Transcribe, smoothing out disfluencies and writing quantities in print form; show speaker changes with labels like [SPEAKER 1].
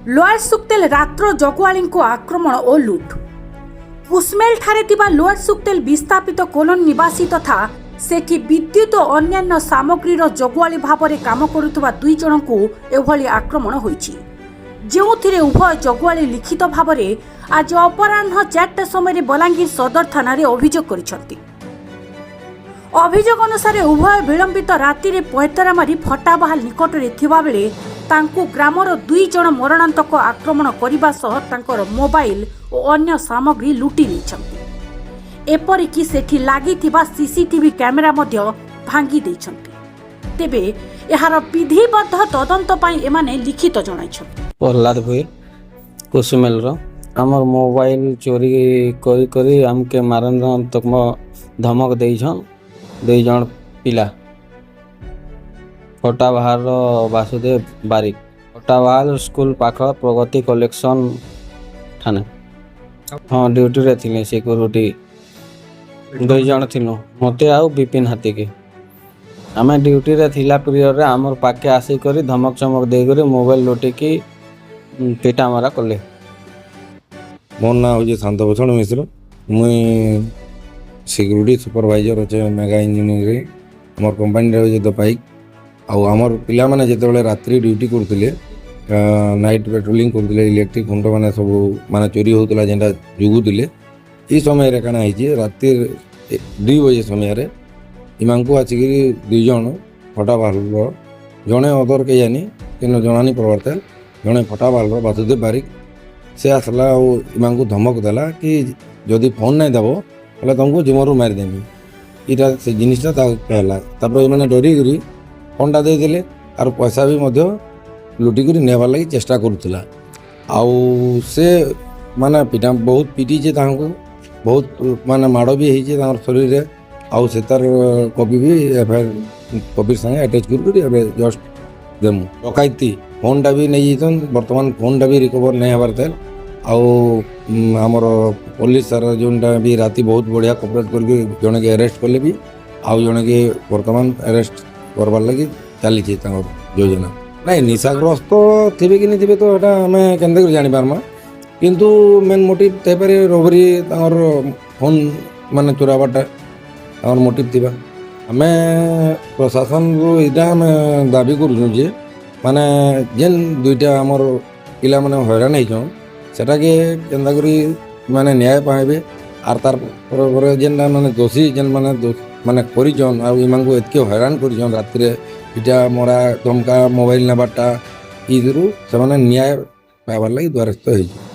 [SPEAKER 1] Lower Suktel रात्र जगुआली आक्रमण और लुट। कुसमेल ठारे थिबा लोअर सुक्तेल विस्थापित कॉलोनी निवासी तथा सेठी विद्युत और अन्य सामग्रीर जगुआली भाव में काम करुवा दुई जन को एभली आक्रमण होईछि, जेउथिरे उभय जगुआली लिखित भाव में आज अपराह्न 4टा समय बलांगीर सदर थाना अभियोग करिसेंति। अभियोग अनुसार उभय विलंबित राति रे पैतरा मारी फटाबाहाल निकट में थिबा बेले तांकु ग्रामर दुई जन मरणांतक आक्रमण करने सह तांकर मोबाइल और अन्य सामग्री लुटि नेइछंती। एपरिकी सेठी लागिथिबा सीसीटीवी कैमेरा मध्य भांगी देइछंती। तेबे एहार विधिबद्ध तदंत पई एमाने लिखित जणाइछंती।
[SPEAKER 2] प्रहलाद भुई कुसुमेल आमर मोबाइल चोरी करी करी आमके मारन तक धमक देइछन। दुई जन पिला फटाबाहार वासुदेव बारिक फटाबाहार स्कूल पाख प्रगति कलेक्शन थाना। हाँ ड्यूटी रे थिले सिक्यूरिटी दुई जन थिलु मते आउ विपिन हाथी के आमे ड्यूटी रे थिला पीरियड रे हमर पाके आसी करी धमक चमक दे करी मोबाइल लुटी की पेटा मारा कले।
[SPEAKER 3] मोर ना हो शांत भूषण मिश्र, मुई सिक्यूरिटी सुपरवाइजर अच्छे मेगा इंजीनियरिंग आमर कंपानी रे दपाइक आमर पिला माने जेतेबेले रात्रि ड्यूटी करथिले नाइट पेट्रोलिंग करथिले इलेक्ट्रिक खुंट माने सब माने चोरी होतला जेंटा जुगुथिले। ई समय रे काना हिजे रात्रि 2 बजे समय रे इमानकु आचिकी दुई जन फटाबाहाल जड़े अदर के जानी कि जनानी प्रवर्तन जड़े फटाबाहाल वासुदेव बारिक से आसला इमानकु धमक देला कि जदि फोन नहीं देव बोले तुमको जिमरू मारिदेमी। इटा से जिनटा कहला तापर इमाने डरिकी फोनटा देदेले आर पैसा भी मध्य लुटिक नेबार लगी चेष्टा करुला। आउ से माने पिटा बहुत पिटीचे तांको बहुत माने माड़ भी होइछे तांकर शरीर रे आउ से तार कॉपी भी एफआईआर कॉपी संगे अटैच कर जस्ट देमु। डकैती फोनटा भी नहीं जाइछन, वर्तमान फोनटा भी रिकवर नहीं हबार थे। आमर पुलिस सारा जोनटा भी राति बहुत बढ़िया कॉपरेट करके जने के अरेस्ट कले भी आउ जने के वर्तमान अरेस्ट करबार लगी चली योजना। नहीं निशाग्रस्त थे कि नहीं थे तो यहाँ आम के जानी पार्मा, किंतु मेन मोटिव थे रोबरी फोन माने चोराबाटा आम मोटिव थी। आम प्रशासन को यहाँ आम दाबी करुँ माने जेन दुईटा आमर पिला माने हैरान होइछन सेटा के केन्ता करी माने न्याय पाइबे आर तार जेन माने दोषी जेन माने करिछन आ इमानकु एतके हैरान करिछन राति रे इटा मरा धमका मोबाइल नेबाटा इदरु से न्याय पाइबार लगी द्वारस्थ होइछन।